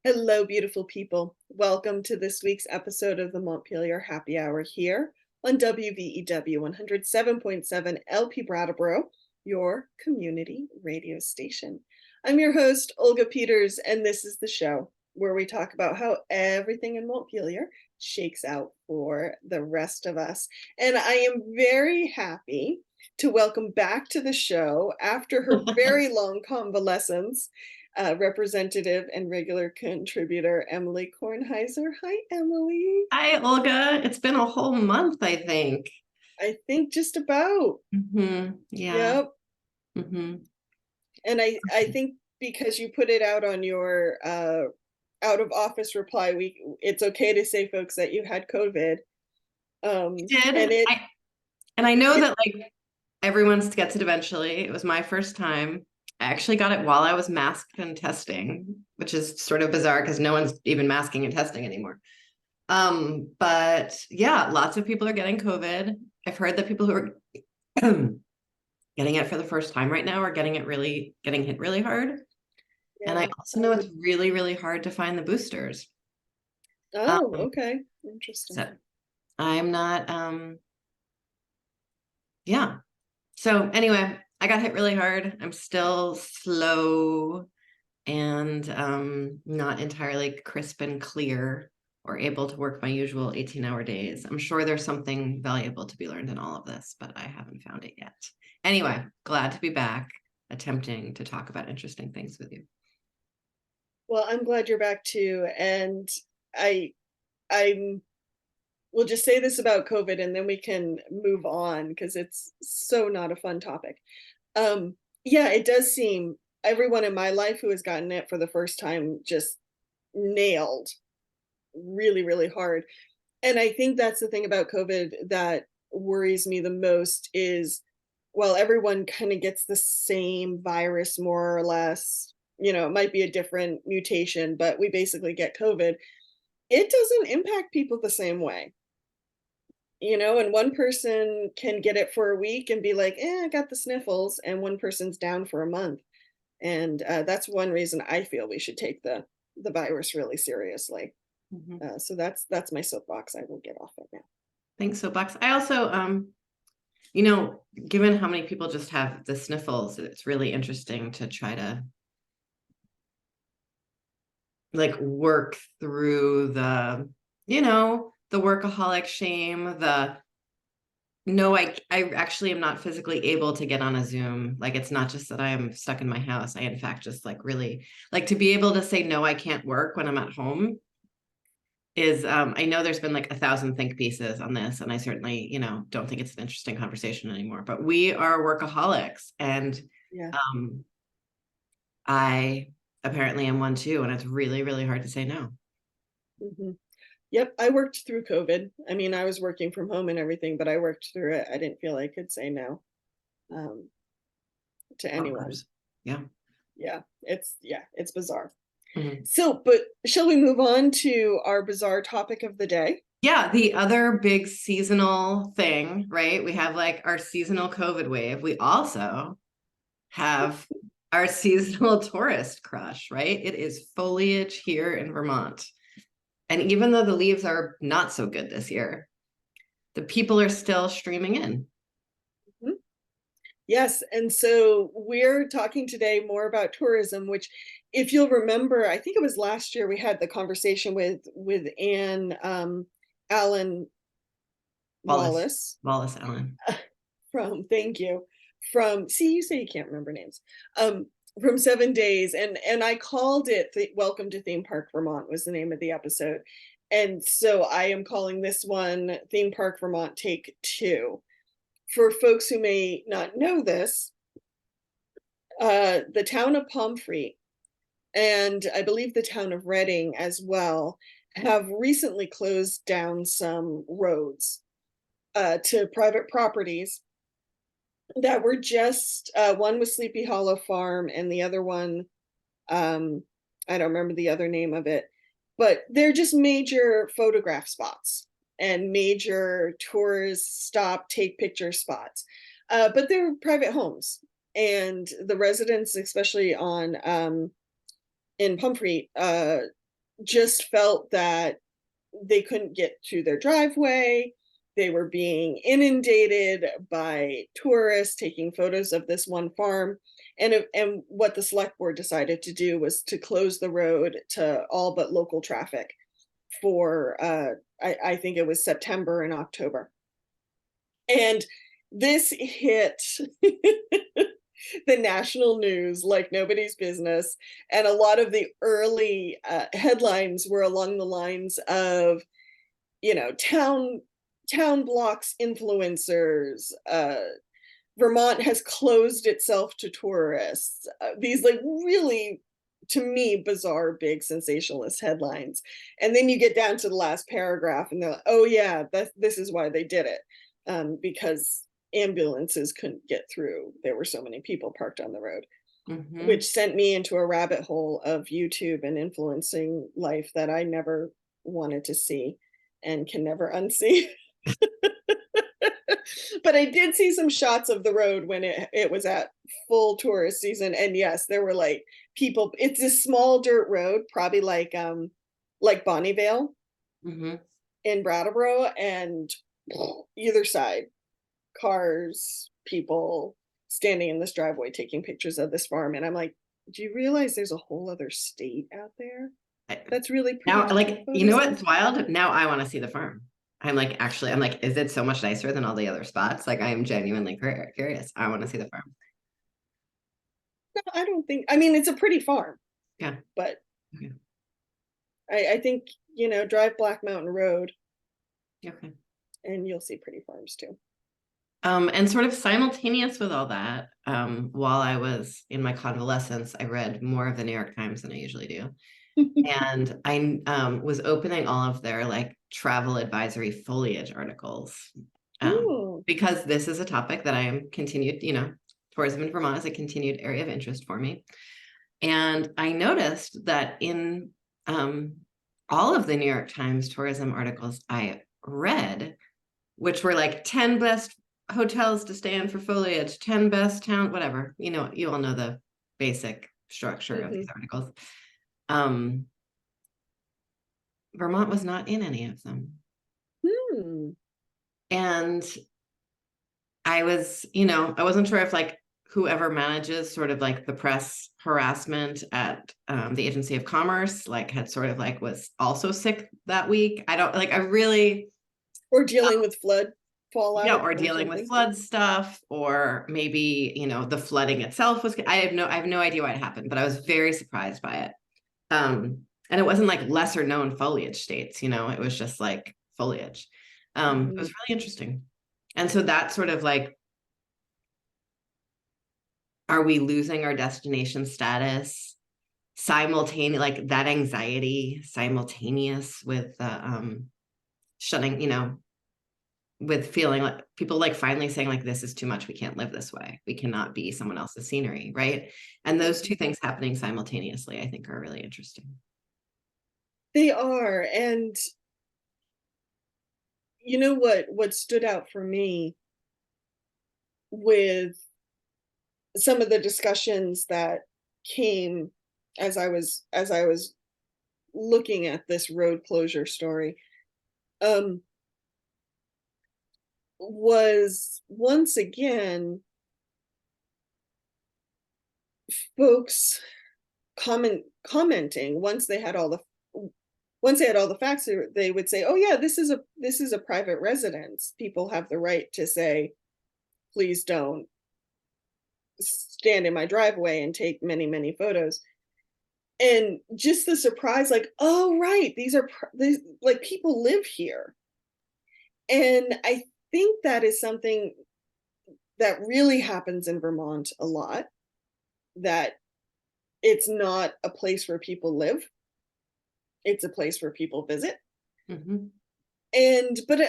Hello, beautiful people. Welcome to this week's episode of the Montpelier Happy Hour here on WVEW 107.7 LP Brattleboro, your community radio station. I'm your host, Olga Peters, and this is the show where we talk about how everything in Montpelier shakes out for the rest of us. And I am very happy to welcome back to the show after her very long convalescence representative and regular contributor Emilie Kornheiser. Hi, Emilie. Hi, Olga. It's been a whole month, I think. I think just about. Yeah. Yep. And I think because you put it out on your out of office reply, it's okay to say, folks, that you had COVID. Did. I know that like everyone gets it eventually. It was my first time. I actually got it while I was masked and testing, which is sort of bizarre because no one's even masking and testing anymore. But yeah, lots of people are getting COVID. I've heard that people who are getting it for the first time right now are getting hit really hard. Yeah, and I also know it's really, really hard to find the boosters. Oh, okay. Interesting. So I'm not, yeah. So anyway, I got hit really hard. I'm still slow and not entirely crisp and clear or able to work my usual 18-hour days. I'm sure there's something valuable to be learned in all of this, but I haven't found it yet. Anyway, glad to be back, attempting to talk about interesting things with you. Well, I'm glad you're back too. And I'm we'll just say this about COVID and then we can move on because it's so not a fun topic. Yeah, it does seem everyone in my life who has gotten it for the first time just nailed really, really hard. And I think that's the thing about COVID that worries me the most is, well, everyone kind of gets the same virus more or less. You know, it might be a different mutation, but we basically get COVID. It doesn't impact people the same way. You know, and one person can get it for a week and be like, I got the sniffles, and one person's down for a month. And that's one reason I feel we should take the virus really seriously. So that's my soapbox. I will get off it now. Thanks, soapbox. I also, you know, given how many people just have the sniffles, it's really interesting to try to like work through the, you know, the workaholic shame, no, I actually am not physically able to get on a Zoom. Like, it's not just that I am stuck in my house. I, in fact, just like really like to be able to say, no, I can't work when I'm at home is, I know there's been like 1,000 think pieces on this, and I certainly, you know, don't think it's an interesting conversation anymore, but we are workaholics, and Yeah. I apparently am one too. And it's really, really hard to say no. Yep, I worked through COVID. I mean, I was working from home and everything, but I worked through it. I didn't feel I could say no to anyone. Yeah. Yeah, it's bizarre. So, but shall we move on to our bizarre topic of the day? Yeah, the other big seasonal thing, right? We have like our seasonal COVID wave. We also have our seasonal tourist crush, right? It is foliage here in Vermont. And even though the leaves are not so good this year, the people are still streaming in. Yes, and so we're talking today more about tourism, which, if you'll remember, I think it was last year we had the conversation with Anne Allen Wallace Allen. Thank you. See, you say you can't remember names. From 7 Days, and I called it Welcome to Theme Park Vermont was the name of the episode. And so I am calling this one Theme Park Vermont Take 2. For folks who may not know this, the town of Pomfret and I believe the town of Reading as well have recently closed down some roads to private properties that were just one was Sleepy Hollow Farm and the other one, I don't remember the other name of it, but they're just major photograph spots and major tourist stop, take picture spots. But they're private homes, and the residents, especially on in Pomfret, just felt that they couldn't get to their driveway. They were being inundated by tourists taking photos of this one farm. And what the select board decided to do was to close the road to all but local traffic for, I think it was September and October. And this hit the national news like nobody's business. And a lot of the early headlines were along the lines of, town blocks influencers, Vermont has closed itself to tourists. These like really, to me, bizarre, big sensationalist headlines. And then you get down to the last paragraph and they're like, oh yeah, this is why they did it. Because ambulances couldn't get through. There were so many people parked on the road, which sent me into a rabbit hole of YouTube and influencing life that I never wanted to see and can never unsee. But I did see some shots of the road when it was at full tourist season. And yes, there were like people, it's a small dirt road, probably like Bonnievale in Brattleboro, and either side, cars, people standing in this driveway taking pictures of this farm. And I'm like, do you realize there's a whole other state out there that's really pretty? Now, like, you know what's wild? Now I want to see the farm. I'm like, is it so much nicer than all the other spots? Like, I am genuinely curious. I want to see the farm. No, I don't think, I mean, it's a pretty farm. Yeah. But okay. I think, drive Black Mountain Road. Okay. And you'll see pretty farms too. And sort of simultaneous with all that, while I was in my convalescence, I read more of the New York Times than I usually do. And I was opening all of their like travel advisory foliage articles, because this is a topic that I am continued, tourism in Vermont is a continued area of interest for me. And I noticed that in all of the New York Times tourism articles I read, which were like 10 best hotels to stay in for foliage, 10 best town, whatever, you all know the basic structure of these articles. Vermont was not in any of them. And I was, I wasn't sure if like whoever manages sort of like the press harassment at the Agency of Commerce, like had sort of like was also sick that week. I don't like, I really. Or dealing with flood fallout. Yeah, or dealing with flood stuff, or maybe, the flooding itself was, I have no idea why it happened, but I was very surprised by it. And it wasn't like lesser known foliage states, it was just like foliage. It was really interesting. And so that sort of like, are we losing our destination status simultaneous, like that anxiety simultaneous with shutting, with feeling like people like finally saying like, this is too much. We can't live this way. We cannot be someone else's scenery. Right. And those two things happening simultaneously, I think are really interesting. They are. And what stood out for me with some of the discussions that came as I was looking at this road closure story, was once again folks commenting once they had all the facts. They would say, oh yeah, this is a private residence. People have the right to say, please don't stand in my driveway and take many, many photos. And just the surprise, like, oh right, these like people live here. And I think that is something that really happens in Vermont a lot, that it's not a place where people live. It's a place where people visit. But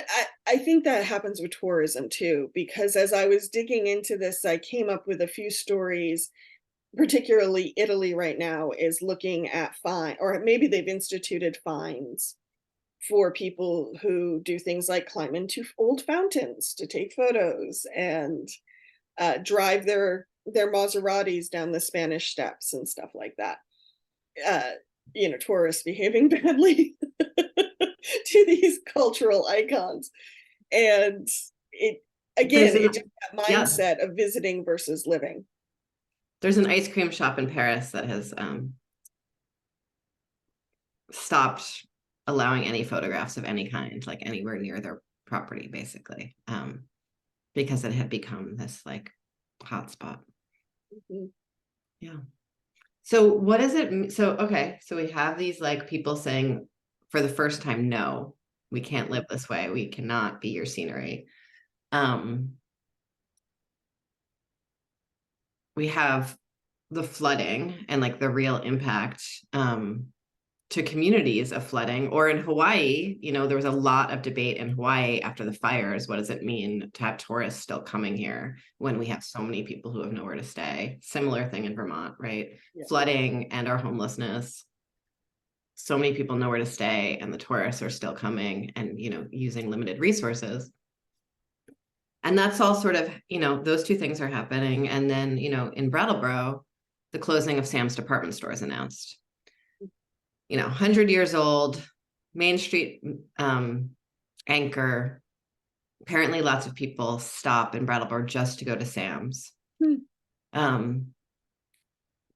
I think that happens with tourism too, because as I was digging into this, I came up with a few stories, particularly Italy right now is looking at or maybe they've instituted fines for people who do things like climb into old fountains to take photos and drive their Maseratis down the Spanish Steps and stuff like that. tourists behaving badly to these cultural icons. And it, again, it just that mindset of visiting versus living. There's an ice cream shop in Paris that has stopped allowing any photographs of any kind, like anywhere near their property, basically, because it had become this like hotspot. Yeah. So what is it? So, okay. So we have these like people saying for the first time, no, we can't live this way. We cannot be your scenery. We have the flooding and like the real impact to communities of flooding. Or in Hawaii, there was a lot of debate in Hawaii after the fires. What does it mean to have tourists still coming here when we have so many people who have nowhere to stay? Similar thing in Vermont, right? Yeah. Flooding and our homelessness. So many people nowhere to stay, and the tourists are still coming and, using limited resources. And that's all sort of, those two things are happening. And then, in Brattleboro, the closing of Sam's department stores announced. 100 years old, Main Street anchor. Apparently lots of people stop in Brattleboro just to go to Sam's.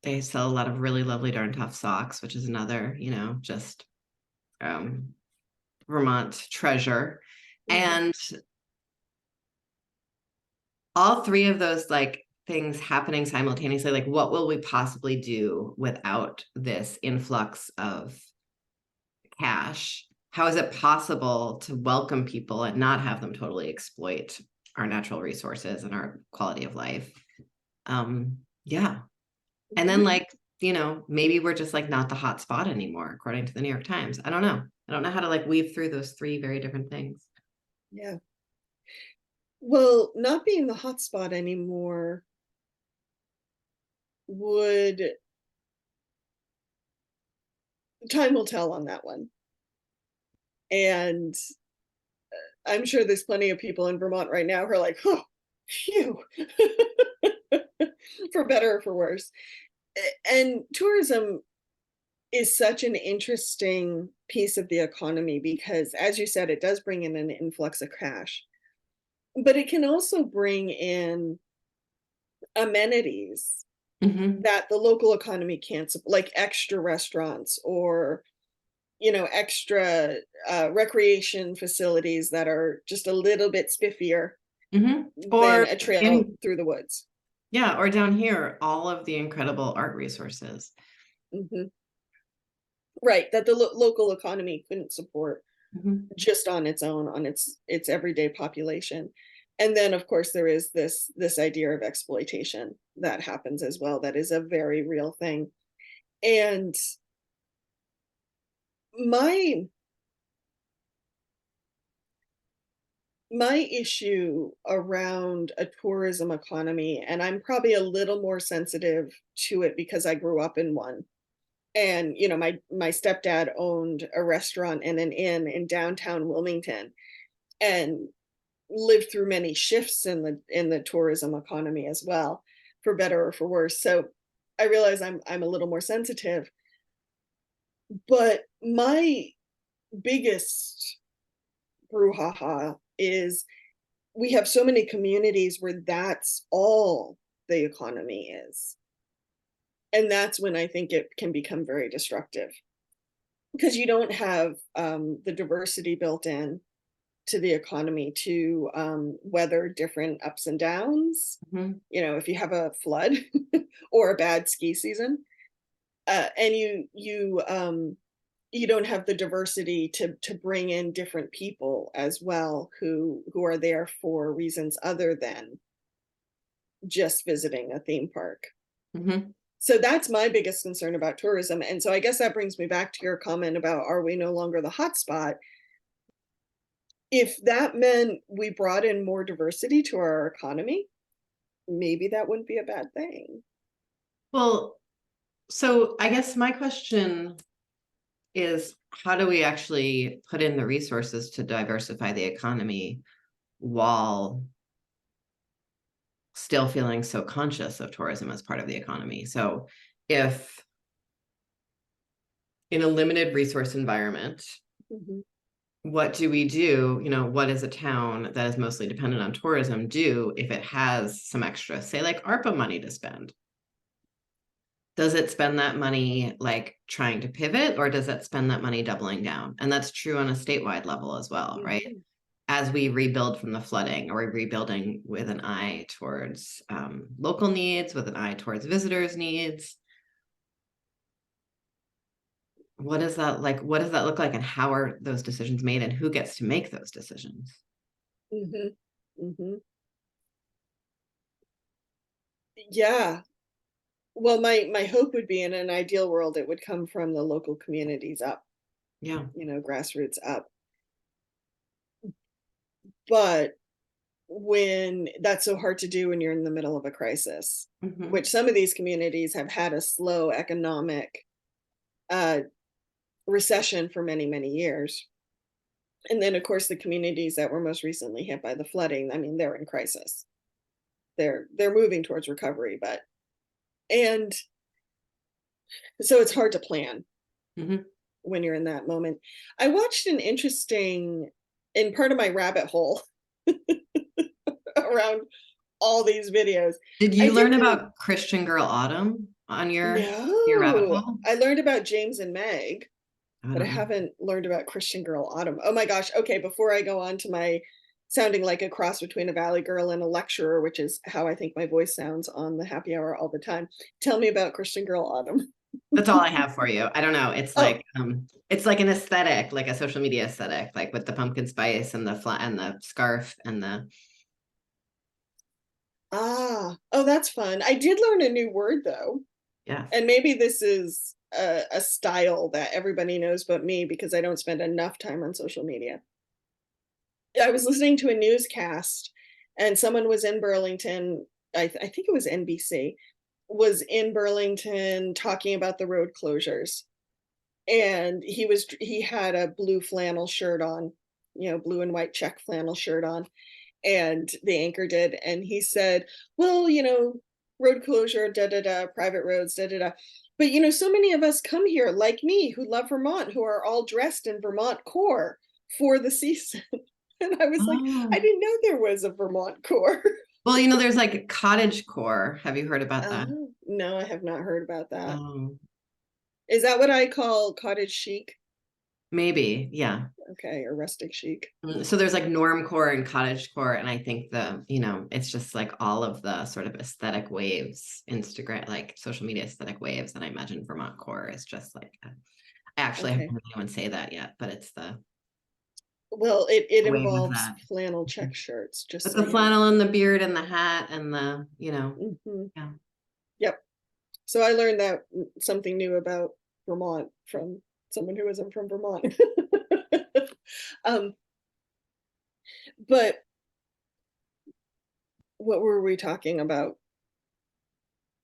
They sell a lot of really lovely Darn Tough socks, which is another, just Vermont treasure. And all three of those like things happening simultaneously, like what will we possibly do without this influx of cash? How is it possible to welcome people and not have them totally exploit our natural resources and our quality of life? Yeah. And then like, maybe we're just like not the hot spot anymore, according to the New York Times. I don't know. I don't know how to like weave through those three very different things. Yeah. Well, not being the hot spot anymore time will tell on that one. And I'm sure there's plenty of people in Vermont right now who are like, oh, phew, for better or for worse. And tourism is such an interesting piece of the economy because, as you said, it does bring in an influx of cash, but it can also bring in amenities that the local economy can't, like extra restaurants or extra recreation facilities that are just a little bit spiffier than a trail through the woods. Yeah, or down here, all of the incredible art resources. Right, that the local economy couldn't support just on its own, on its everyday population. And then, of course, there is this idea of exploitation that happens as well. That is a very real thing. And my issue around a tourism economy, and I'm probably a little more sensitive to it because I grew up in one. And, my stepdad owned a restaurant and an inn in downtown Wilmington and lived through many shifts in the tourism economy as well, for better or for worse. So I realize I'm a little more sensitive. But my biggest brouhaha is we have so many communities where that's all the economy is. And that's when I think it can become very destructive because you don't have the diversity built in to the economy to weather different ups and downs. If you have a flood or a bad ski season, and you don't have the diversity to bring in different people as well who are there for reasons other than just visiting a theme park. So that's my biggest concern about tourism. And so I guess that brings me back to your comment about, are we no longer the hotspot? If that meant we brought in more diversity to our economy, maybe that wouldn't be a bad thing. Well, so I guess my question is, how do we actually put in the resources to diversify the economy while still feeling so conscious of tourism as part of the economy? So if in a limited resource environment, what do we do? You know, what does a town that is mostly dependent on tourism do if it has some extra, say like ARPA money to spend? Does it spend that money like trying to pivot, or does it spend that money doubling down? And that's true on a statewide level as well, right? As we rebuild from the flooding, or we're rebuilding with an eye towards local needs, with an eye towards visitors' needs. What does that like? What does that look like, and how are those decisions made, and who gets to make those decisions? Yeah. Well, my hope would be, in an ideal world, it would come from the local communities up. Yeah. You know, grassroots up. But when that's so hard to do when you're in the middle of a crisis, which some of these communities have had a slow economic recession for many, many years. And then, of course, the communities that were most recently hit by the flooding, I mean, they're in crisis. They're moving towards recovery, and so it's hard to plan when you're in that moment. I watched an interesting, in part of my rabbit hole around all these videos. Did you learn about Christian Girl Autumn on your rabbit hole? I learned about James and Meg, but I haven't learned about Christian Girl Autumn. Oh my gosh. Okay, before I go on to my sounding like a cross between a valley girl and a lecturer, which is how I think my voice sounds on the happy hour all the time. Tell me about Christian Girl Autumn. That's all I have for you. I don't know. It's like it's like an aesthetic, like a social media aesthetic, like with the pumpkin spice and the and the scarf and the oh, that's fun. I did learn a new word though. Yeah. And maybe this is a style that everybody knows but me, because I don't spend enough time on social media. I was listening to a newscast, and someone was in Burlington. I think it was NBC, was in Burlington talking about the road closures. And he had a blue flannel shirt on, you know, blue and white check flannel shirt on. And the anchor did. And he said, well, you know, road closure, da da da, private roads, da da da. But, you know, so many of us come here, like me, who love Vermont, who are all dressed in Vermont core for the season. And I was like, I didn't know there was a Vermont core. Well, you know, there's like cottage core. Have you heard about that? No, I have not heard about that. Is that what I call cottage chic? Maybe, yeah. Okay, or rustic chic. So there's like norm core and cottage core, and I think you know, it's just like all of the sort of aesthetic waves, Instagram, like social media aesthetic waves, and I imagine Vermont core is just like, I actually haven't heard anyone say that yet, but it's well, it involves flannel check shirts, just with the flannel and the beard and the hat and the, you know. Yeah. Yep. So I learned that something new about Vermont from someone who isn't from Vermont. But what were we talking about?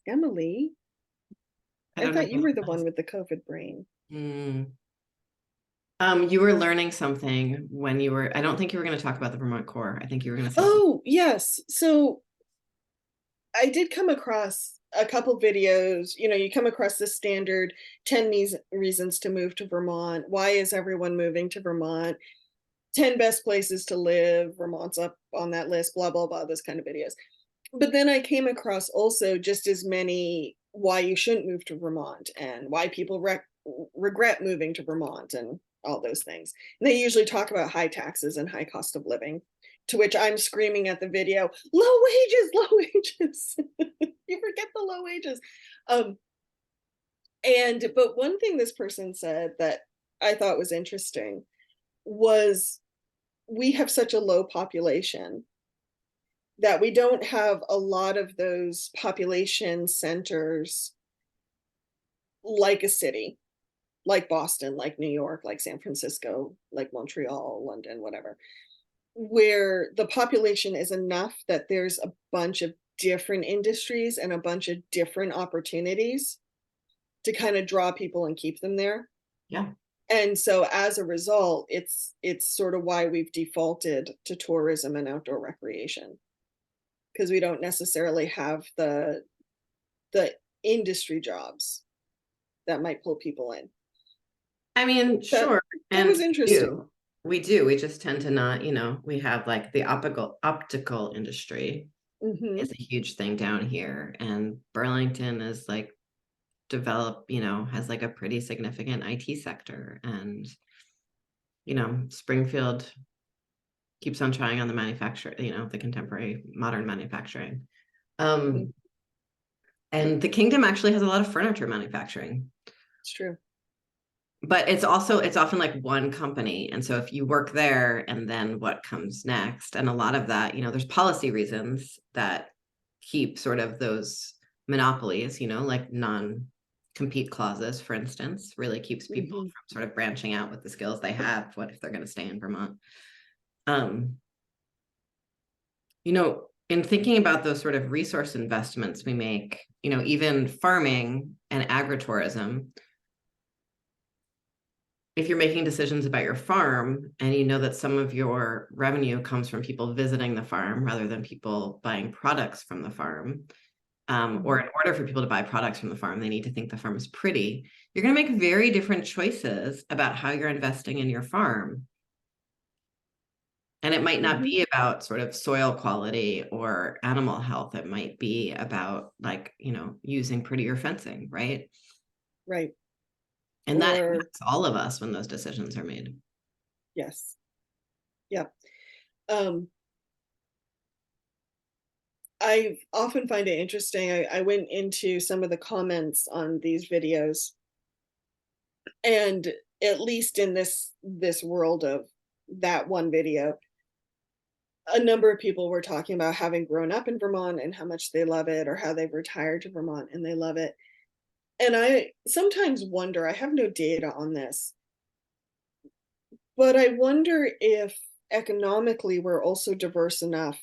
Emilie? I thought you were the one with the COVID brain. You were learning something when you were, I don't think you were going to talk about the Vermont core. I think you were going to say yes. So I did come across a couple videos. You know, you come across the standard 10 reasons to move to Vermont. Why is everyone moving to Vermont? 10 best places to live. Vermont's up on that list, blah, blah, blah, those kind of videos. But then I came across also just as many why you shouldn't move to Vermont, and why people regret moving to Vermont, and all those things. And they usually talk about high taxes and high cost of living, to which I'm screaming at the video, low wages, low wages. You forget the low wages. But one thing this person said that I thought was interesting was, we have such a low population that we don't have a lot of those population centers like a city, like Boston, like New York, like San Francisco, like Montreal, London, whatever, where the population is enough that there's a bunch of different industries and a bunch of different opportunities to kind of draw people and keep them there. Yeah. And so as a result, it's sort of why we've defaulted to tourism and outdoor recreation, because we don't necessarily have the industry jobs that might pull people in. I mean, That sure. that And was interesting. we do. We just tend to not, we have like the optical industry Hmm. is a huge thing down here. And Burlington is like developed, has like a pretty significant IT sector. And, Springfield keeps on trying on the manufacture, the contemporary modern manufacturing. Hmm. Um, and the kingdom actually has a lot of furniture manufacturing. It's true. But it's often like one company. And so if you work there and then what comes next, and a lot of that, there's policy reasons that keep sort of those monopolies, like non-compete clauses, for instance, really keeps people Hmm. from sort of branching out with the skills they have. What if they're going to stay in Vermont? Um, in thinking about those sort of resource investments we make, even farming and agritourism, if you're making decisions about your farm and you know that some of your revenue comes from people visiting the farm rather than people buying products from the farm, or in order for people to buy products from the farm, they need to think the farm is pretty, you're going to make very different choices about how you're investing in your farm. And it might not Hmm. be about sort of soil quality or animal health. It might be about like, using prettier fencing, right? Right. And that Or impacts all of us when those decisions are made. yes. Yeah. Um, I often find it interesting. I went into some of the comments on these videos, and at least in this world of that one video, a number of people were talking about having grown up in Vermont and how much they love it, or how they've retired to Vermont and they love it. And I sometimes wonder, I have no data on this, but I wonder if economically we're also diverse enough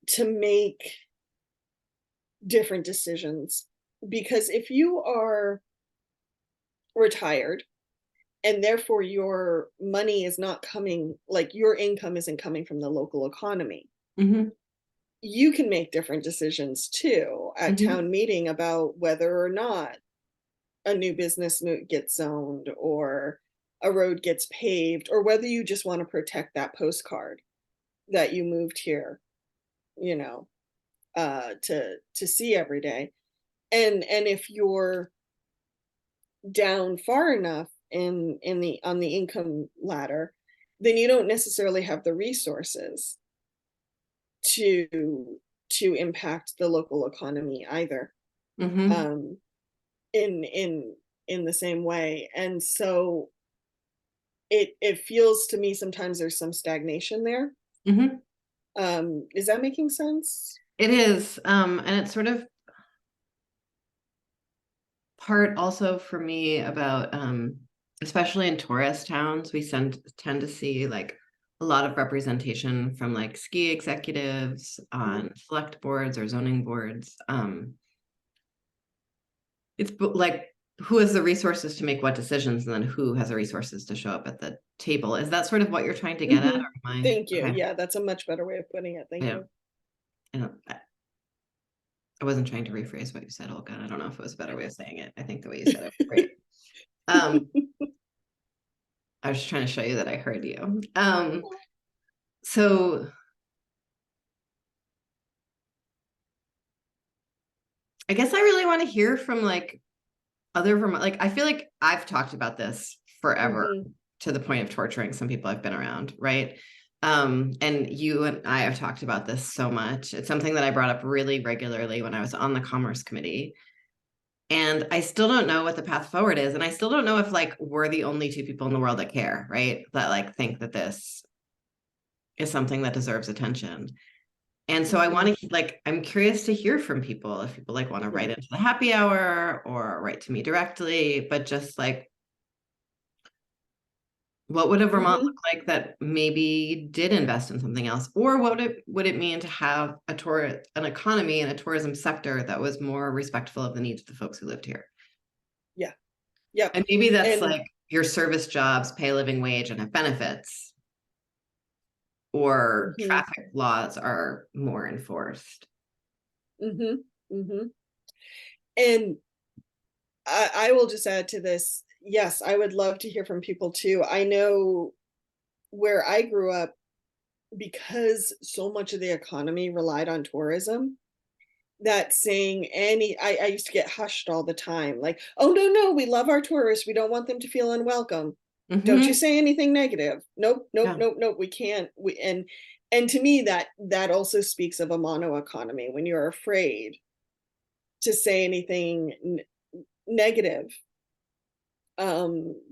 to make different decisions. Because if you are retired and therefore your money is not coming, like your income isn't coming from the local economy, Mm-hmm. you can make different decisions too at Mm-hmm. town meeting about whether or not a new business gets zoned, or a road gets paved, or whether you just want to protect that postcard that you moved here, you know, to see every day. And if you're down far enough in the on the income ladder, then you don't necessarily have the resources to impact the local economy either, Mm-hmm. um in the same way. And so it feels to me sometimes there's some stagnation there. Mm-hmm. Is that making sense? It is. And it's sort of part also for me about, especially in tourist towns, we tend to see like a lot of representation from like ski executives Mhm. on select boards or zoning boards. It's like who has the resources to make what decisions, and then who has the resources to show up at the table. Is that sort of what you're trying to get at? Mhm. Or am I Thank you. okay? Yeah, that's a much better way of putting it. Thank Yeah. you. I wasn't trying to rephrase what you said, Olga. I don't know if it was a better way of saying it. I think the way you said it was great. Um, I was just trying to show you that I heard you. So I guess I really want to hear from like other Vermont, like I feel like I've talked about this forever Mhm. to the point of torturing some people I've been around, right? And you and I have talked about this so much. It's something that I brought up really regularly when I was on the Commerce Committee. And I still don't know what the path forward is. And I still don't know if like we're the only two people in the world that care, right? That like think that this is something that deserves attention. And so I Mhm. want to like, I'm curious to hear from people if people like want to Yeah. write into the happy hour or write to me directly, but just like, what would a Vermont Mhm. look like that maybe did invest in something else? Or what would it mean to have an economy and a tourism sector that was more respectful of the needs of the folks who lived here? Yeah. Yep. And maybe that's And like your service jobs pay a living wage and have benefits, or mhm. traffic laws are more enforced. Mhm. Mhm. And I will just add to this, yes, I would love to hear from people too. I know where I grew up, because so much of the economy relied on tourism, that saying I used to get hushed all the time, like, "Oh, no, no, we love our tourists. We don't want them to feel unwelcome. Don't you Hmm. say anything negative. Nope, nope, Yeah. nope, nope, we can't." And to me, that also speaks of a mono economy when you're afraid to say anything negative,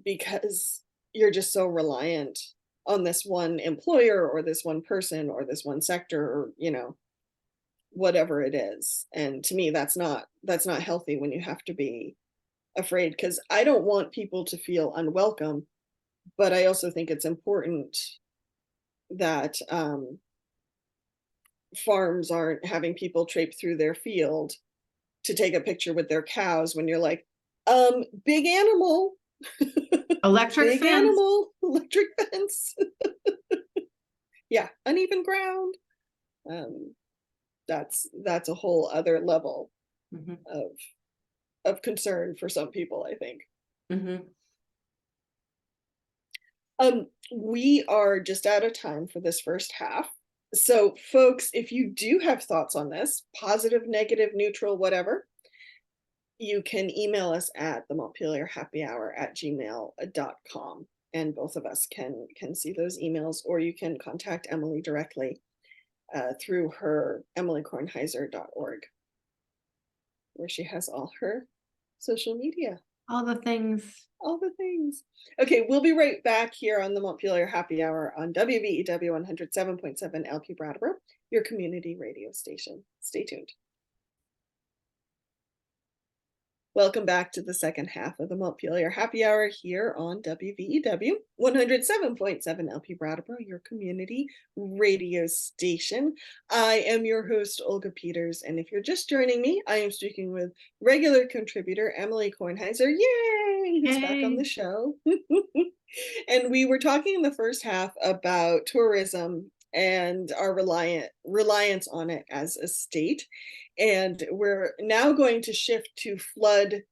because you're just so reliant on this one employer or this one person or this one sector, or whatever it is. And to me, that's not healthy when you have to be afraid, because I don't want people to feel unwelcome, but I also think it's important that farms aren't having people traipse through their field to take a picture with their cows when you're like, big animal, Electric big fence. animal, electric fence. Yeah, uneven ground. Um, that's a whole other level Hmm. of concern for some people, I think. Hmm. We are just out of time for this first half. So, folks, if you do have thoughts on this, positive, negative, neutral, whatever, you can email us at the Montpelier Happy Hour at gmail.com. And both of us can see those emails, or you can contact Emilie directly through her emiliekornheiser.org, where she has all her social media. All the things. All the things. Okay, we'll be right back here on the Montpelier Happy Hour on WVEW 107.7 LP Brattleboro, your community radio station. Stay tuned. Welcome back to the second half of the Montpelier Happy Hour here on WVEW 107.7 LP Brattleboro, your community radio station. I am your host, Olga Peters, and if you're just joining me, I am speaking with regular contributor Emilie Kornheiser. Yay! Who's back on the Hey. show. And we were talking in the first half about tourism and our reliance on it as a state. And we're now going to shift to flood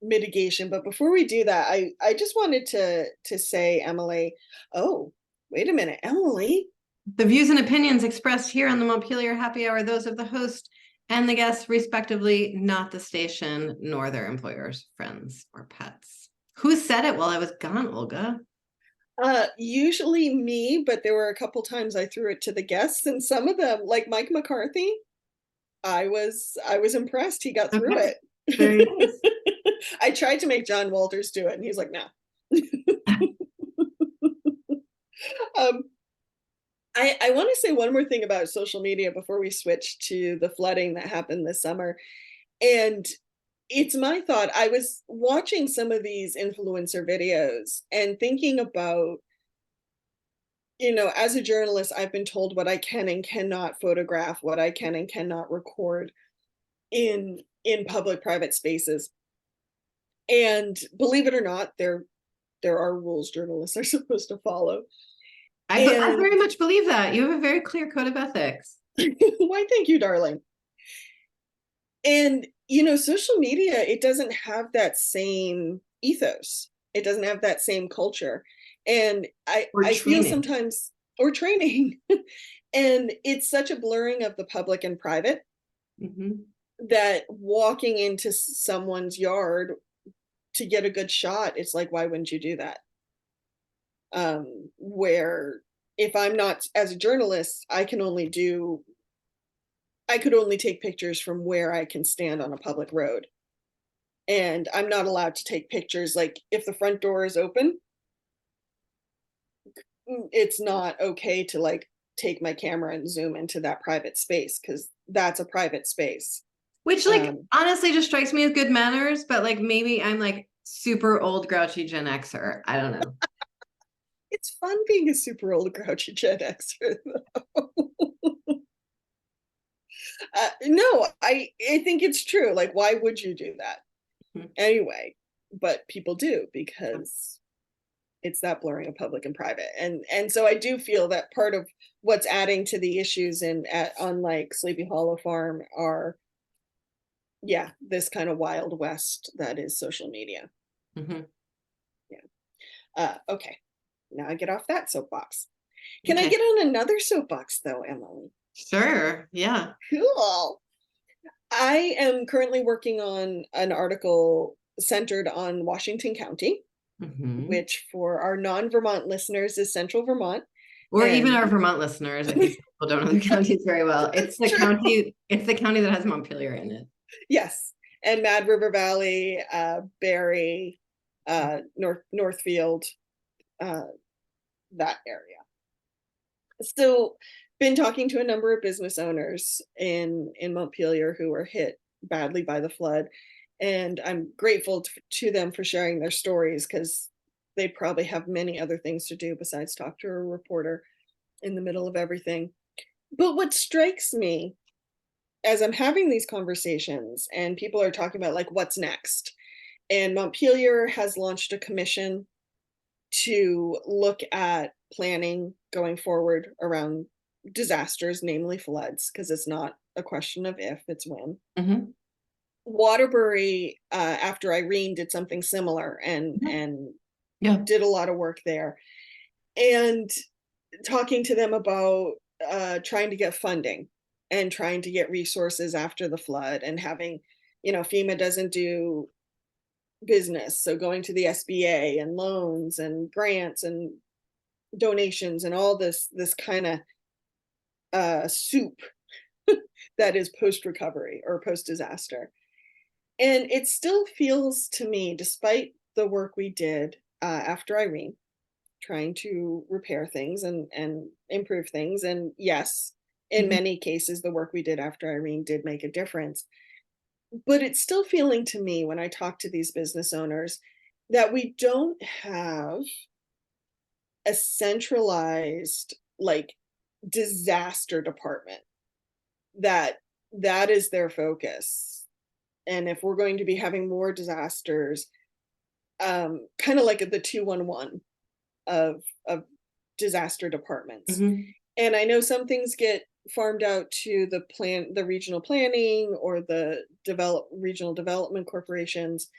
mitigation. But before we do that, I just wanted to say, Emilie, oh, wait a minute, Emilie. The views and opinions expressed here on the Montpelier Happy Hour, those of the host and the guests, respectively, not the station nor their employers, friends, or pets. Who said it while I was gone, Olga? Usually me, but there were a couple times I threw it to the guests, and some of them, like Mike McCarthy, I was impressed he got through Okay. Very it. nice. I tried to make John Walters do it, and he's like, no. um, I want to say one more thing about social media before we switch to the flooding that happened this summer. And it's my thought. I was watching some of these influencer videos and thinking about, as a journalist, I've been told what I can and cannot photograph, what I can and cannot record in public private spaces. And believe it or not, there are rules journalists are supposed to follow. I And very much believe that. You have a very clear code of ethics. why, thank you, darling. And social media, it doesn't have that same ethos. It doesn't have that same culture. And I feel sometimes, or training, and it's such a blurring of the public and private, that walking into someone's yard to get a good shot, it's like, why wouldn't you do that? Where if I'm not, as a journalist, I could only take pictures from where I can stand on a public road. And I'm not allowed to take pictures, like if the front door is open, it's not okay to like take my camera and zoom into that private space, because that's a private space. Which honestly just strikes me as good manners, but like maybe I'm like super old grouchy Gen Xer. I don't know. It's fun being a super old grouchy Gen Xer, though. No, I think it's true. Like, why would you do that? Anyway, but people do, because it's that blurring of public and private. And so I do feel that part of what's adding to the issues on like Sleepy Hollow Farm are, this kind of Wild West that is social media. Okay, now I get off that soapbox. Can I Okay. get on another soapbox though, Emily? Sure. Yeah. Cool. I am currently working on an article centered on Washington County, Hmm. which for our non-Vermont listeners is Central Vermont. Or even And our Vermont listeners, in case people don't know the counties very well. It's that's the true. county, it's the county that has Montpelier in it. Yes. And Mad River Valley, Barry, Northfield, uh, that area. So been talking to a number of business owners in Montpelier who were hit badly by the flood, and I'm grateful to them for sharing their stories because they probably have many other things to do besides talk to a reporter in the middle of everything. But what strikes me as I'm having these conversations and people are talking about like what's next, and Montpelier has launched a commission to look at planning going forward around disasters, namely floods, because it's not a question of if, it's when. Hmm. Waterbury, after Irene, did something similar and Yeah. did a lot of work there. And talking to them about trying to get funding and trying to get resources after the flood and having, FEMA doesn't do business, so going to the SBA and loans and grants and donations and all this kind of soup that is post recovery or post disaster. And it still feels to me, despite the work we did after Irene, trying to repair things and improve things, and yes, in Mhm. many cases the work we did after Irene did make a difference, but it's still feeling to me when I talk to these business owners that we don't have a centralized like disaster department that is their focus. And if we're going to be having more disasters, kind of like the 211 of disaster departments. Hmm. And I know some things get farmed out to the regional planning or the regional development corporations,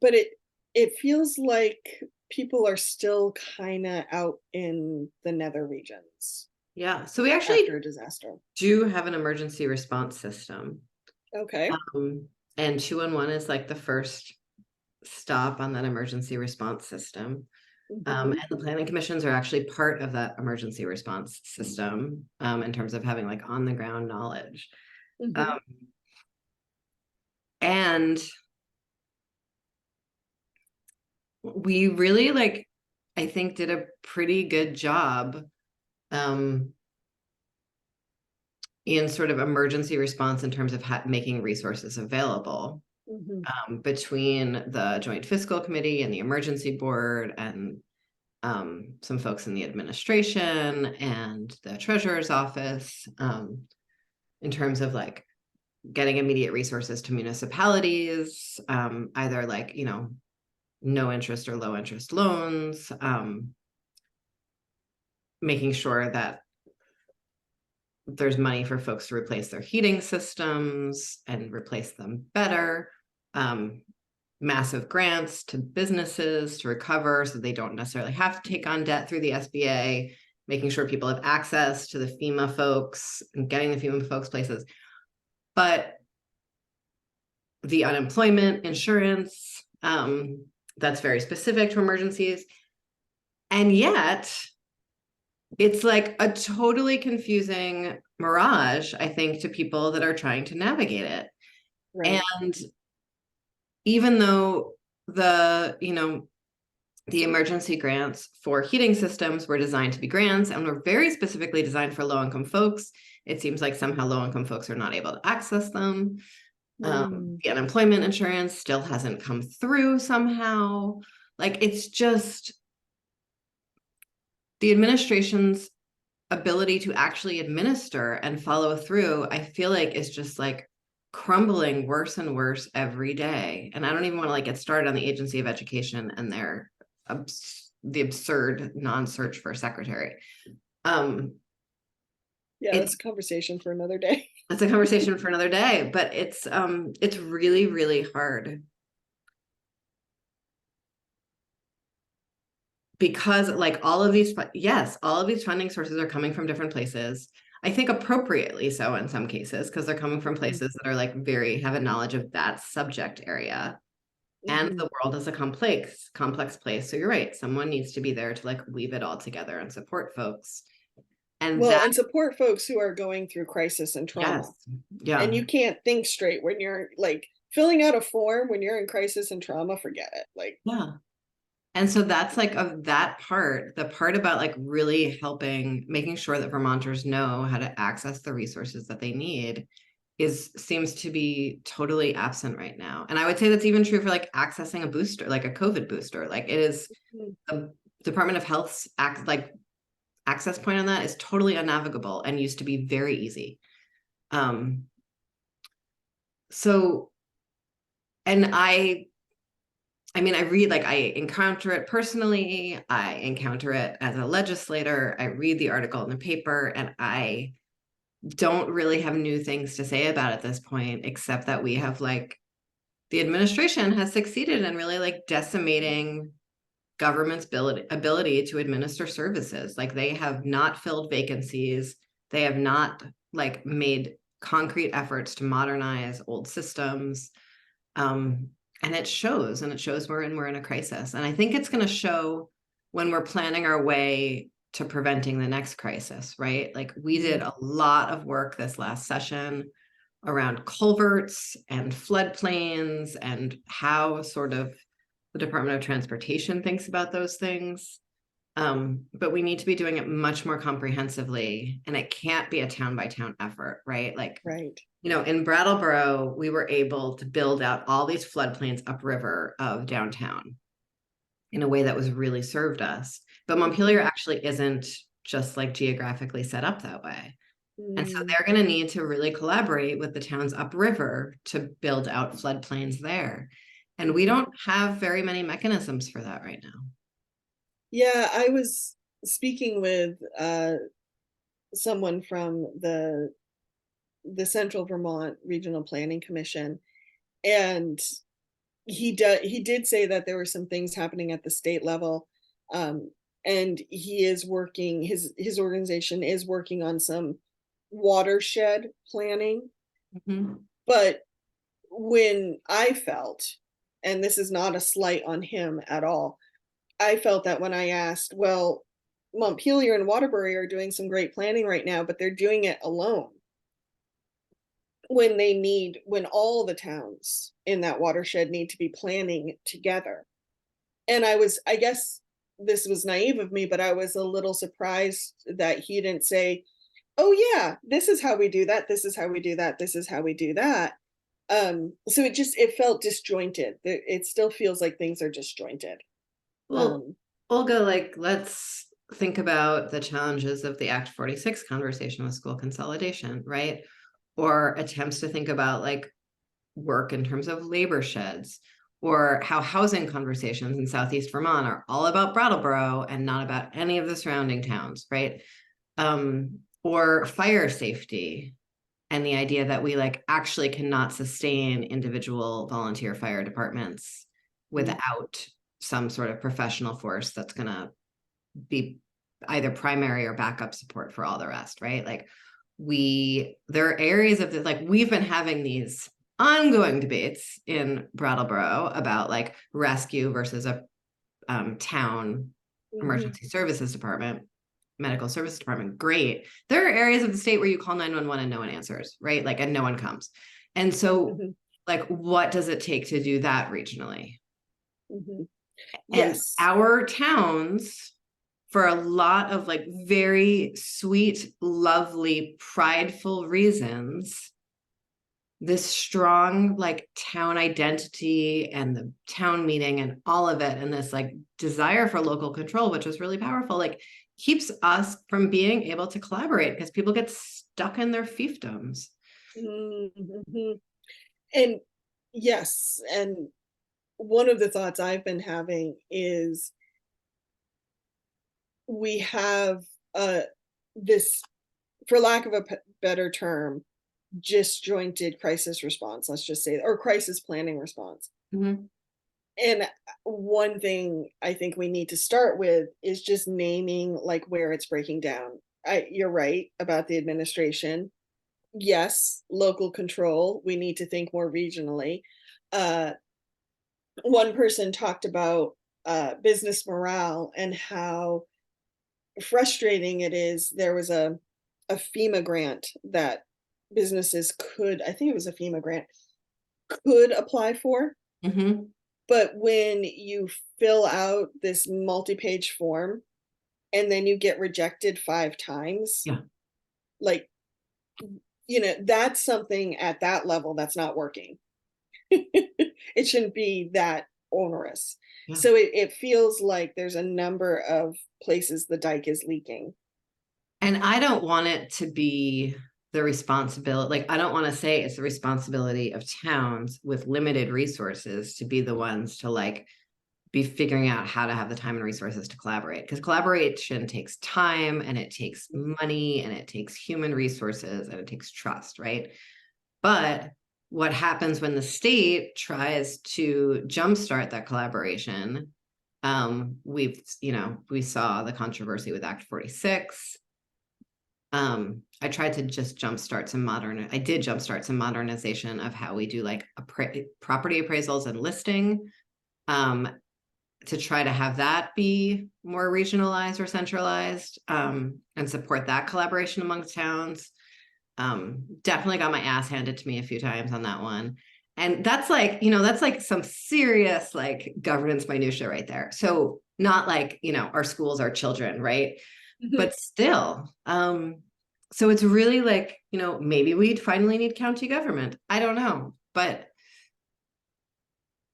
but it feels like people are still kind of out in the nether regions Yeah. So we actually after a disaster. do have an emergency response system. Okay. And 211 is like the first stop on that emergency response system. And Mhm. the planning commissions are actually part of that emergency response system, in terms of having like on the ground knowledge. Mhm. Um, and we really like, I think, did a pretty good job um, in sort of emergency response in terms of making resources available, Mhm. between the Joint Fiscal Committee and the Emergency Board and some folks in the administration and the treasurer's office, in terms of like getting immediate resources to municipalities, either like, no interest or low interest loans, making sure that there's money for folks to replace their heating systems and replace them better, massive grants to businesses to recover so they don't necessarily have to take on debt through the SBA, making sure people have access to the FEMA folks and getting the FEMA folks places. But the unemployment insurance, that's very specific to emergencies. And yet it's like a totally confusing mirage, I think, to people that are trying to navigate it. Right. And even though the emergency grants for heating systems were designed to be grants and were very specifically designed for low-income folks, it seems like somehow low-income folks are not able to access them. Mm. The unemployment insurance still hasn't come through somehow. Like, it's just the administration's ability to actually administer and follow through, I feel like, is just like crumbling worse and worse every day. And I don't even want to like get started on the Agency of Education and their the absurd non-search for a secretary. Yeah, It's that's a conversation for another day. a conversation for another day, but it's really, really hard. because like all of these funding sources are coming from different places. I think appropriately so in some cases, because they're coming from places that are like have a knowledge of that subject area. And the world is a complex place. So you're right. Someone needs to be there to like weave it all together and support folks. And support folks who are going through crisis and trauma. Yes. Yeah. And you can't think straight when you're like filling out a form when you're in crisis and trauma, forget it. Like, yeah. And so that's like the part about like really making sure that Vermonters know how to access the resources that they need seems to be totally absent right now. And I would say that's even true for like accessing a booster, like a COVID booster. Like it is the Department of Health's access point on that is totally unnavigable and used to be very easy. So, and I read, like, I encounter it personally. I encounter it as a legislator. I read the article in the paper, and I don't really have new things to say about it at this point, except that we have like the administration has succeeded in really like decimating government's ability to administer services. Like they have not filled vacancies. They have not like made concrete efforts to modernize old systems. And it shows we're in a crisis. And I think it's going to show when we're planning our way to preventing the next crisis, right? Like we did a lot of work this last session around culverts and floodplains and how sort of the Department of Transportation thinks about those things. But we need to be doing it much more comprehensively, and it can't be a town by town effort, right? Like, right. You know, in Brattleboro, we were able to build out all these floodplains upriver of downtown in a way that was really served us. But Montpelier actually isn't just like geographically set up that way. And so they're going to need to really collaborate with the towns upriver to build out floodplains there. And we don't have very many mechanisms for that right now. Yeah, I was speaking with someone from the Central Vermont Regional Planning Commission, and he did say that there were some things happening at the state level, and he is working, his organization is working on some watershed planning. But when I felt, and this is not a slight on him at all, I felt that when I asked, well, Montpelier and Waterbury are doing some great planning right now, but they're doing it alone when all the towns in that watershed need to be planning together. And I guess this was naive of me, but I was a little surprised that he didn't say, oh yeah, this is how we do that, this is how we do that, this is how we do that. So it felt disjointed. It still feels like things are disjointed. Well, Olga, like, let's think about the challenges of the Act 46 conversation with school consolidation, right? Or attempts to think about like work in terms of labor sheds, or how housing conversations in Southeast Vermont are all about Brattleboro and not about any of the surrounding towns, right? Or fire safety and the idea that we like actually cannot sustain individual volunteer fire departments without some sort of professional force that's going to be either primary or backup support for all the rest, right? Like there are areas of this, like we've been having these ongoing debates in Brattleboro about like rescue versus a town emergency services department, medical services department. Great. There are areas of the state where you call 911 and no one answers, right? Like, and no one comes. And so like, what does it take to do that regionally? Yes. And our towns, for a lot of like very sweet, lovely, prideful reasons, this strong like town identity and the town meeting and all of it, and this like desire for local control, which was really powerful, like keeps us from being able to collaborate because people get stuck in their fiefdoms. And yes, and one of the thoughts I've been having is we have this, for lack of a better term, disjointed crisis response, let's just say, or crisis planning response. And one thing I think we need to start with is just naming like where it's breaking down. You're right about the administration. Yes, local control. We need to think more regionally. Uh, One person talked about business morale and how frustrating it is. There was a FEMA grant that businesses could, I think it was a FEMA grant, could apply for. Mm-hmm. But when you fill out this multi-page form and then you get rejected 5 times, Yeah. like, that's something at that level that's not working. It shouldn't be that onerous. Yeah. So it feels like there's a number of places the dike is leaking. And I don't want it to be the responsibility, like, I don't want to say it's the responsibility of towns with limited resources to be the ones to like be figuring out how to have the time and resources to collaborate, because collaboration takes time and it takes money and it takes human resources and it takes trust, right? But what happens when the state tries to jumpstart that collaboration? We saw the controversy with Act 46. I tried to just jumpstart some modernization of how we do like property appraisals and listing, to try to have that be more regionalized or centralized, and support that collaboration amongst towns. Definitely got my ass handed to me a few times on that one. And that's like, that's like some serious like governance minutia right there. So not like, our schools, our children, right? But still, so it's really like, maybe we'd finally need county government. I don't know. But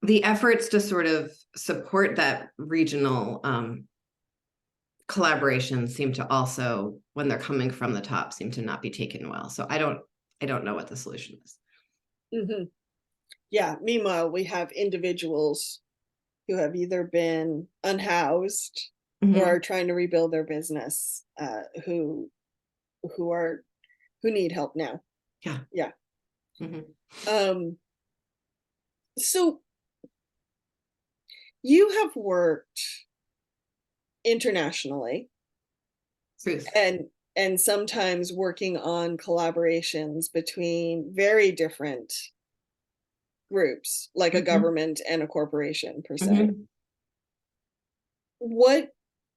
the efforts to sort of support that regional collaboration seem to also, when they're coming from the top, seem to not be taken well. So I don't know what the solution is. Mm-hmm. Yeah. Meanwhile, we have individuals who have either been unhoused or are trying to rebuild their business, who are who need help now. Yeah. Yeah. So you have worked internationally Truth. and sometimes working on collaborations between very different groups, like a government and a corporation per se. What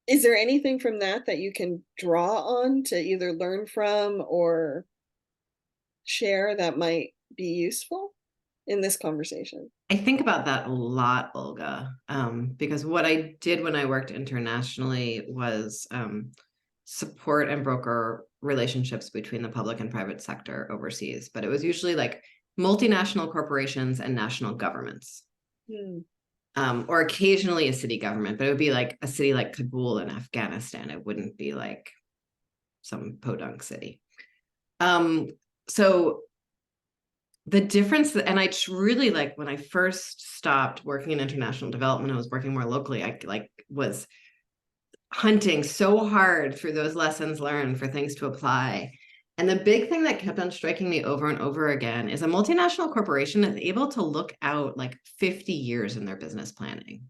is there anything from that that you can draw on to either learn from or share that might be useful in this conversation? I think about that a lot, Olga, because what I did when I worked internationally was support and broker relationships between the public and private sector overseas. But it was usually like multinational corporations and national governments, or occasionally a city government, but it would be like a city like Kabul in Afghanistan. It wouldn't be like some podunk city. So the difference, and I really like when I first stopped working in international development, I was working more locally. I like was hunting so hard through those lessons learned for things to apply. And the big thing that kept on striking me over and over again is a multinational corporation is able to look out like 50 years in their business planning.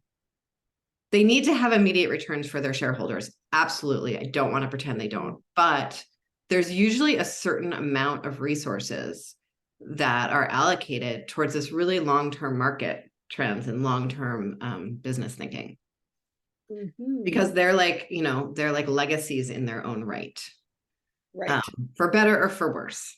They need to have immediate returns for their shareholders. Absolutely. I don't want to pretend they don't, but there's usually a certain amount of resources that are allocated towards this really long-term market trends and long-term business thinking. Because they're like, they're like legacies in their own right. For better or for worse.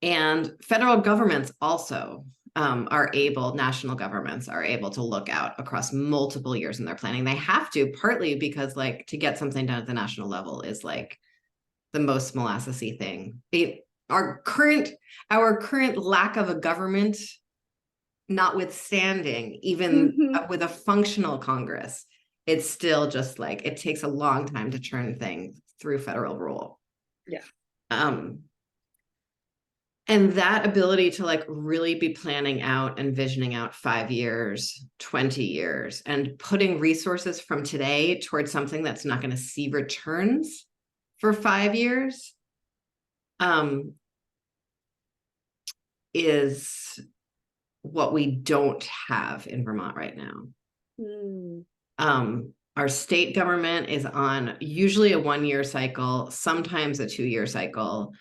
And federal governments also national governments are able to look out across multiple years in their planning. They have to, partly because like to get something done at the national level is like the most molassesy thing. Our current lack of a government notwithstanding, even with a functional Congress, it's still just like it takes a long time to turn things through federal rule. Yeah. And that ability to like really be planning out and visioning out 5 years, 20 years, and putting resources from today towards something that's not going to see returns for 5 years, is what we don't have in Vermont right now. Mm. Our state government is on usually a 1-year cycle, sometimes a 2-year cycle.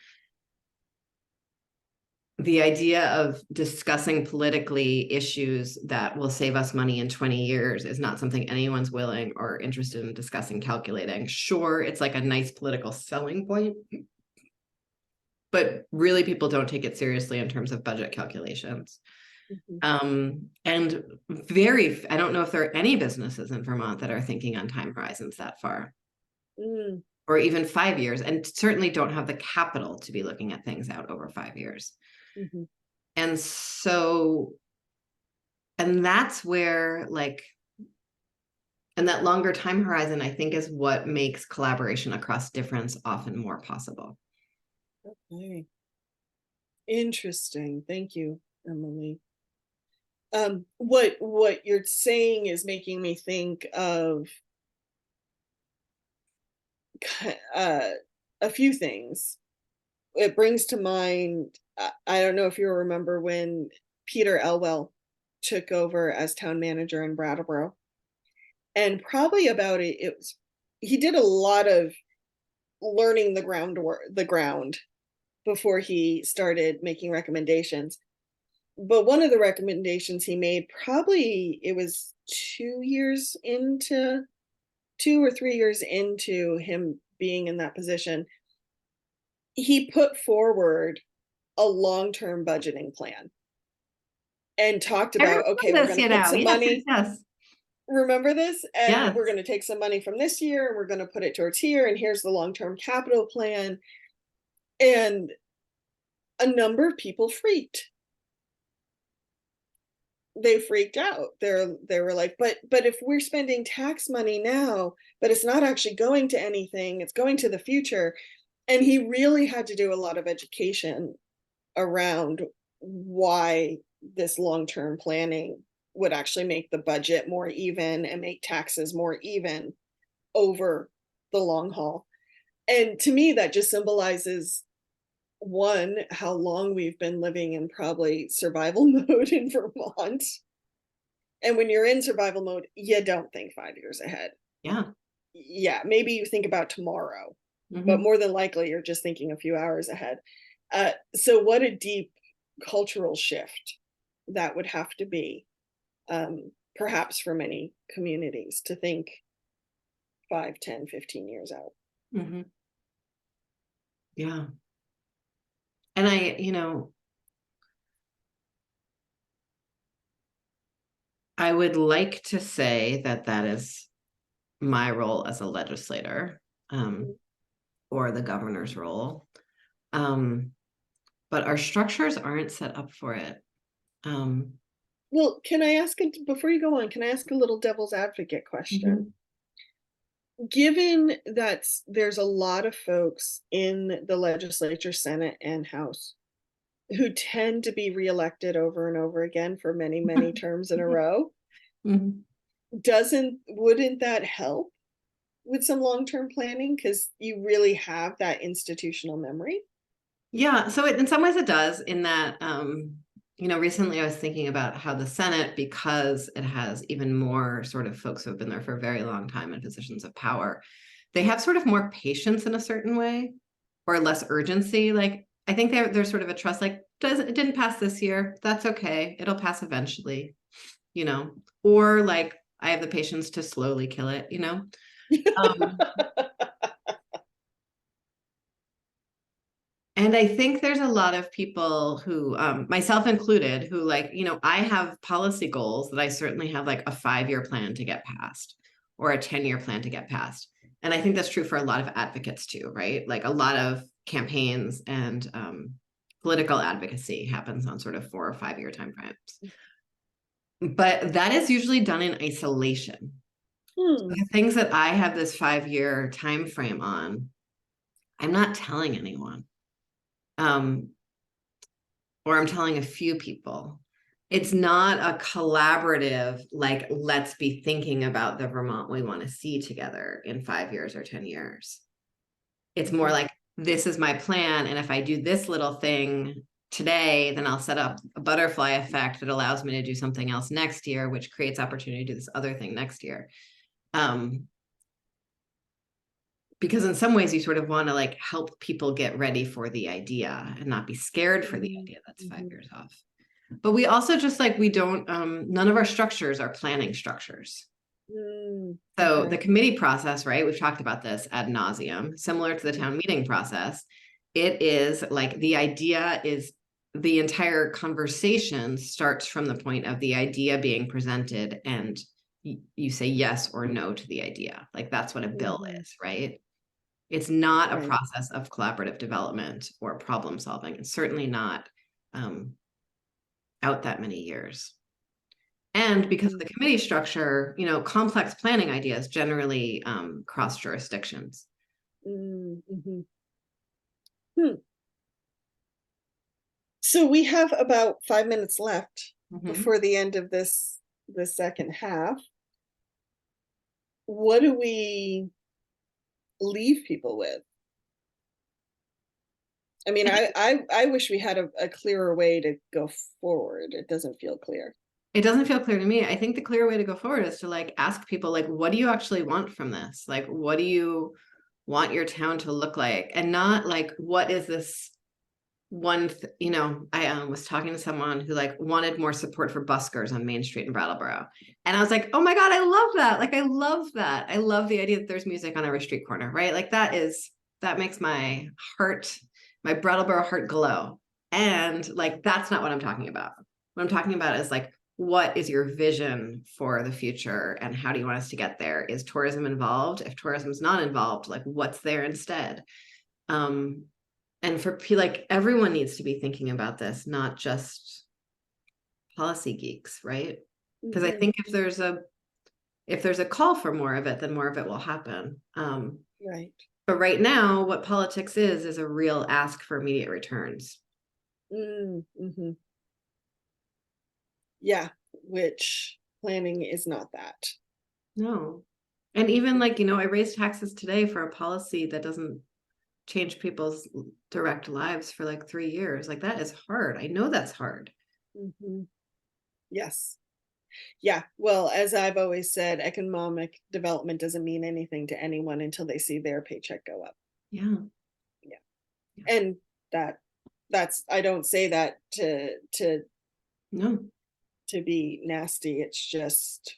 The idea of discussing politically issues that will save us money in 20 years is not something anyone's willing or interested in discussing, calculating. Sure, it's like a nice political selling point, but really people don't take it seriously in terms of budget calculations. And I don't know if there are any businesses in Vermont that are thinking on time horizons that far. Or even 5 years, and certainly don't have the capital to be looking at things out over 5 years. And so, and that's where and that longer time horizon, I think, is what makes collaboration across difference often more possible. Okay. Interesting. Thank you, Emilie. What you're saying is making me think of a few things. It brings to mind, I don't know if you remember when Peter Elwell took over as town manager in Brattleboro, and probably about he did a lot of learning the ground before he started making recommendations. But one of the recommendations he made, probably it was 2 or 3 years into him being in that position, he put forward a long-term budgeting plan and talked about, okay, we're going to put some money. Yes. Remember this? And yes. We're going to take some money from this year and we're going to put it towards here. And here's the long-term capital plan. And a number of people freaked. They freaked out. They were like, but if we're spending tax money now, but it's not actually going to anything, it's going to the future. And he really had to do a lot of education around why this long-term planning would actually make the budget more even and make taxes more even over the long haul. And to me, that just symbolizes, one, how long we've been living in probably survival mode in Vermont. And when you're in survival mode, you don't think 5 years ahead. Yeah, maybe you think about tomorrow, but more than likely you're just thinking a few hours ahead. So what a deep cultural shift that would have to be, perhaps for many communities, to think 5, 10, 15 years out. Yeah. And I would like to say that that is my role as a legislator, or the governor's role. But our structures aren't set up for it. Well, can I ask, before you go on, can I ask a little devil's advocate question? Given that there's a lot of folks in the legislature, Senate, and House who tend to be reelected over and over again for many, many terms in a row, wouldn't that help with some long-term planning? Because you really have that institutional memory. Yeah, so in some ways it does, in that, recently I was thinking about how the Senate, because it has even more sort of folks who have been there for a very long time in positions of power, they have sort of more patience in a certain way, or less urgency. Like, I think there's sort of a trust, like, it didn't pass this year, that's okay, it'll pass eventually, or like, I have the patience to slowly kill it, And I think there's a lot of people who, myself included, who I have policy goals that I certainly have like a 5-year plan to get passed, or a 10-year plan to get passed. And I think that's true for a lot of advocates too, right? Like, a lot of campaigns and political advocacy happens on sort of 4 or 5-year timeframes. But that is usually done in isolation. The things that I have this 5-year time frame on, I'm not telling anyone. Or I'm telling a few people. It's not a collaborative, like, let's be thinking about the Vermont we want to see together in 5 years or 10 years. It's more like, this is my plan, and if I do this little thing, today, then I'll set up a butterfly effect that allows me to do something else next year, which creates opportunity to do this other thing next year. Because in some ways you sort of want to like help people get ready for the idea and not be scared for the idea that's 5 years off. But we also just like, we don't, none of our structures are planning structures. So the committee process, right? We've talked about this ad nauseum, similar to the town meeting process. It is like the idea is the entire conversation starts from the point of the idea being presented and you say yes or no to the idea. Like that's what a bill is, right? It's not a process of collaborative development or problem solving. It's certainly not out that many years. And because of the committee structure, you know, complex planning ideas generally cross jurisdictions. So we have about 5 minutes left before the end of the second half. What do we leave people with? I mean, I wish we had a clearer way to go forward. It doesn't feel clear. It doesn't feel clear to me. I think the clear way to go forward is to like ask people, like, what do you actually want from this? Like, what do you want your town to look like? And not like, what is this one, you know, I was talking to someone who like wanted more support for buskers on Main Street in Brattleboro. And I was like, oh my God, I love that. Like, I love that. I love the idea that there's music on every street corner, right? Like that makes my heart, my Brattleboro heart glow. And like, that's not what I'm talking about. What I'm talking about is like, what is your vision for the future and how do you want us to get there? Is tourism involved? If tourism is not involved, like what's there instead? And for like everyone needs to be thinking about this, not just policy geeks, right? Because I think if there's a call for more of it, then more of it will happen. Right. But right now, what politics is a real ask for immediate returns. Yeah, which planning is not that. No. And even like, you know, I raised taxes today for a policy that doesn't change people's direct lives for like 3 years. Like that is hard. I know that's hard. Yes. Yeah. Well, as I've always said, economic development doesn't mean anything to anyone until they see their paycheck go up. Yeah. And that's, I don't say that to be nasty. It's just,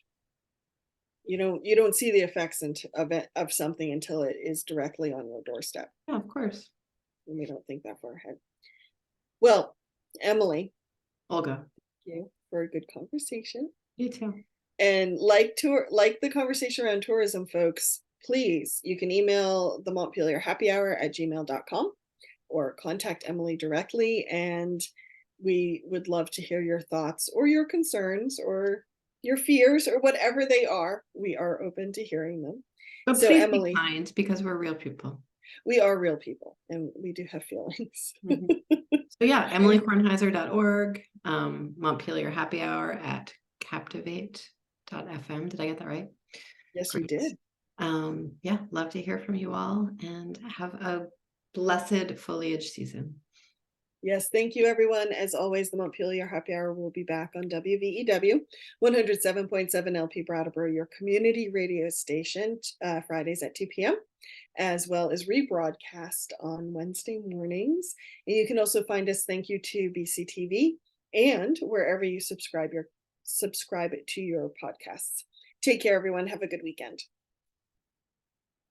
you don't see the effects of something until it is directly on your doorstep. Yeah, of course. And we don't think that far ahead. Well, Emilie, Olga, thank you for a good conversation. You too. And like the conversation around tourism, folks, please, you can email the Montpelier Happy Hour at gmail.com or contact Emilie directly. And we would love to hear your thoughts or your concerns or your fears or whatever they are. We are open to hearing them. But so please Emilie, be kind, because we're real people. We are real people and we do have feelings. So yeah, EmilieKornheiser.org, Montpelier Happy Hour at captivate.fm. Did I get that right? Yes, you did. Yeah, love to hear from you all and have a blessed foliage season. Yes, thank you, everyone. As always, the Montpelier Happy Hour will be back on WVEW 107.7 LP Brattleboro, your community radio station, Fridays at 2 p.m., as well as rebroadcast on Wednesday mornings. And you can also find us, thank you to BCTV, and wherever you subscribe to your podcasts. Take care, everyone. Have a good weekend.